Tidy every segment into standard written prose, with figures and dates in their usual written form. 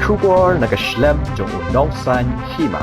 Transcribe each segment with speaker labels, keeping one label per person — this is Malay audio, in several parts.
Speaker 1: Shubor nakaslem jong Nongkasen Hima.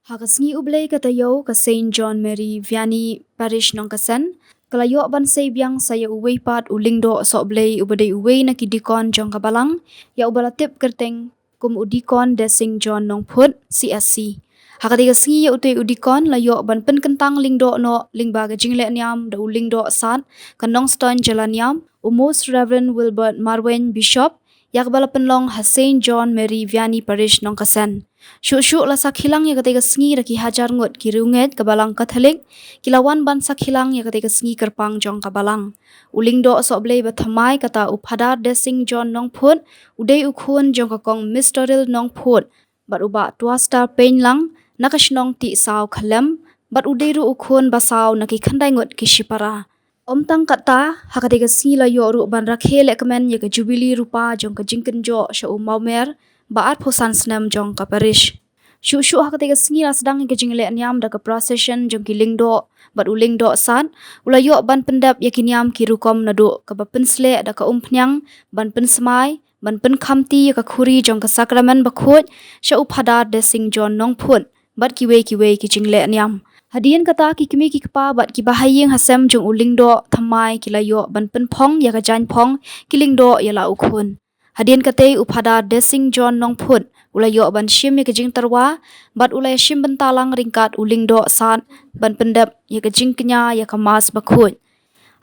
Speaker 2: Hakasngi ublay katayo ka Saint John Mary Vianney Parish Nongkasen. Kalayo ban say biang saya uway pat Lyngdoh so ublay ubaday uway na kidikon jong kabalang. Ya ubalatip kerteng kum udikon desing John Nongput CSC. Hakatiga sngi ya utoy udikon layo ban Pynkyntang Lyngdoh no lingbaga jingle niam da Lyngdoh sat Nongkasen jalan niam Most Reverend Wilbert Marwen Bishop yak balapenlong ha Saint John Mary Vianney Parish Nongkasen. Syuk-syuk la sakhilang ya katiga sngi raki hajar ngut kirunget kabalang Katolik kilawan ban sakhilang ya katiga sngi kerpang jong kabalang. Lyngdoh soblay bathamai kata uphadar desing John Nongput uday ukhun jong kakong Mistoril Nongput bat uba tua star pain lang nakashnong ti saw khalem bat uday ru ukhun basaw nakikhanday ngut kishipara. Omtang kata hakatiga sngi la yo ru ban Rakhe lekmen ya ka Jubilee Rupa jong ka jingken jo sya umaumer baat phosan snam jong ka Parish. Syuk-syuk hakatiga sngi la sedang ka jingle niam da ka procession jong ki Lyngdoh bat Lyngdoh sat ulayo ban pendap yakiniam ki rukom nadu ka bapensle da ka umpnyang ban pensmai ban penkhamti ya ka khuri jong ka sakramen bakhut sya uphadar desing John Nongput bat kiwe ki jingle niam. Hadian kata ki kimi ki kpa bat ki bahayeng hasem jong Lyngdoh thamai kilayo ban penphong ya ka janphong ki Lyngdoh ya la ukhun. Hadian kate uphada desing John Nongput ulayo ban shim ya ka jing tarwa bat ulay shim bentalang ringkat Lyngdoh sat ban pendap ya ka jing kenya ya ka mas bakhut.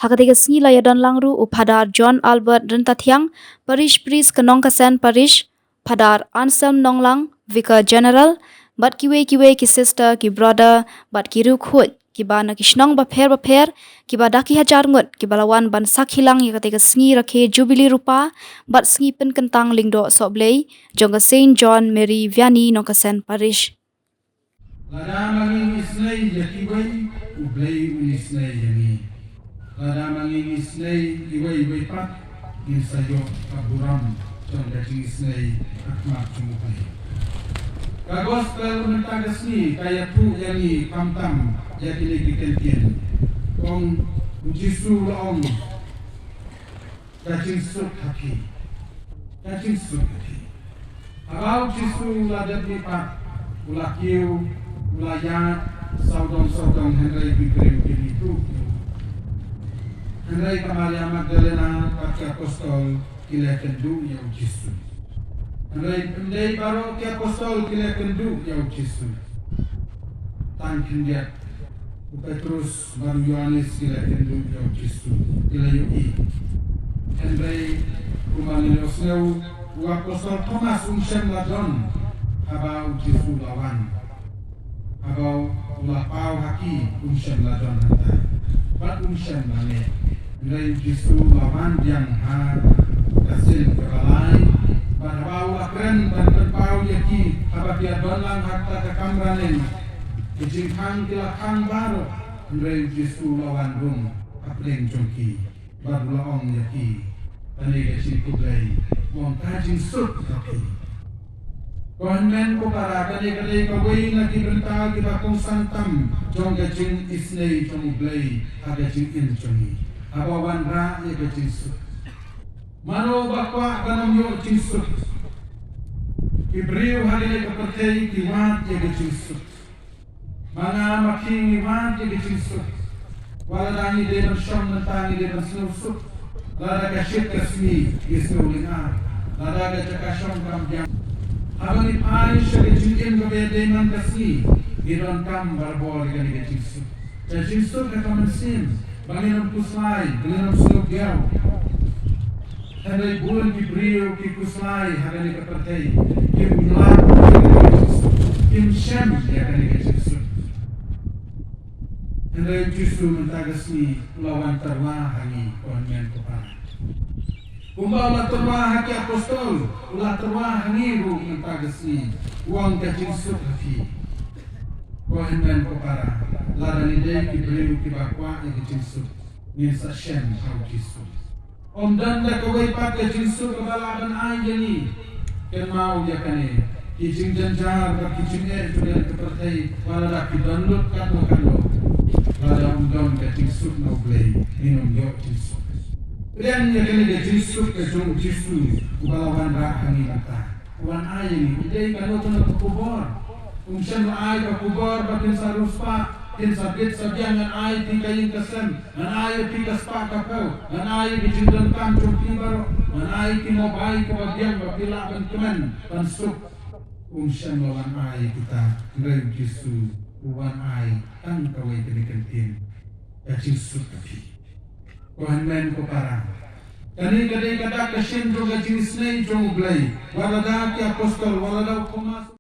Speaker 2: Hakatiga sngi la ya don langru uphadar John Albert rentathiang Parish priest ka Nongkasen Parish phadar Anselm Nonglang Vicar General bat kiwe ki sister ki brother bat ki rukhut ki bana kishnong ba pher ki badaki hajar ngut ki balawan ban sakhilang ya katiga sngi Rakhe Jubilee Rupa bat sngi Pynkyntang Lyngdoh soblay jong ka Saint John Mary Vianney Nongkasen Parish.
Speaker 3: Lada manging isnay yakiway ublay unisnay yangi. Lada manging isnay iway pat insayo kaburam jong dating isnay akmak chumukay. Ka gospel mentagasni kaya tu yani kamtam yakini kikentien kong ujisu laong kacing suk haki abau jisu ladat lipat ulakiu ulayat saudong Henry Bikrim itu Henry Kamaria Magdalena Kaki Apostol kila kendu ya ujisu Andai baru ke apostol kila kendu ya ujisu tan kendiat Petrus baru Yohanes kila kendu ya ujisu kila yui Andai kumani osneu apostol Thomas unsem ladon abau ujisu lawan abau ulapau haki unsem ladon hata bat unsem lane Andai ujisu lawan yang ha kasil kebalai Bahwa akren dan berpau yaki habak dia dolang hatta ke kamranen ijingkang kilakang baru Andrei jisu lawan rum apling jongki baru laong yaki tani gasi kublai montajin sut yaki Kohanmen ko para kali kawai lagi berita kita kong santam jong gajing isnei jong ublai agajing in jongi abawan ra ya gajing sut Mano bakwa kanam yo jinsut Ibriu halile kapatay kiwat ya jinsut Mga making iwat ya jinsut Wala dani de bersyam nantangi de bersnusut Lada kasyit kasmi isnulingar Lada kacakasyam kambyang Habang ipay siya gajingin gabedeman kasmi Giron kam barbol gani jinsut Jinsut katamansin Banginom kuslay, banginom sinugyaw Henry bulan ki brio ki kuslai hagani kapatay ki bulan kim shem yakani kejisu Henry jisu mentagasni lawan terwa hangi konmen kopara Kumba ulah terwa haki apostol ulah terwa hangi ru mentagasni uang kejisu haki konmen kopara ladani de ki brio ki bakwa ki jisu nisa shem hau jisu Om dan da kawai pakai jinsu kebalagan ayani ken mau ya kane kijing janjar ka kijing sudah kepertai wala da kidonlut kanu wala don ka jinsu no play minum yo jinsu Kemudian ya kini dia Yesus ke jong Yesus ubalawan Rakhe ni kata. Wan ai ni jadi kalau tu nak kubur. Umsan ai ka kubur batin saruspa tin sabit sabyangan ai ti kayin kasan an ai ti kaspa ka kau an ai di jingdan kam jong tibar an ai ti mobai ka bagyang bapila ban kemen ban sup umsan lawan ai kita ngai Yesus wan ai tang kawai kini kentin ya Yesus tapi Tuhan men ko parang kani kadai kada kasin jong jenis nei jong blai walada ki apostol walada kumas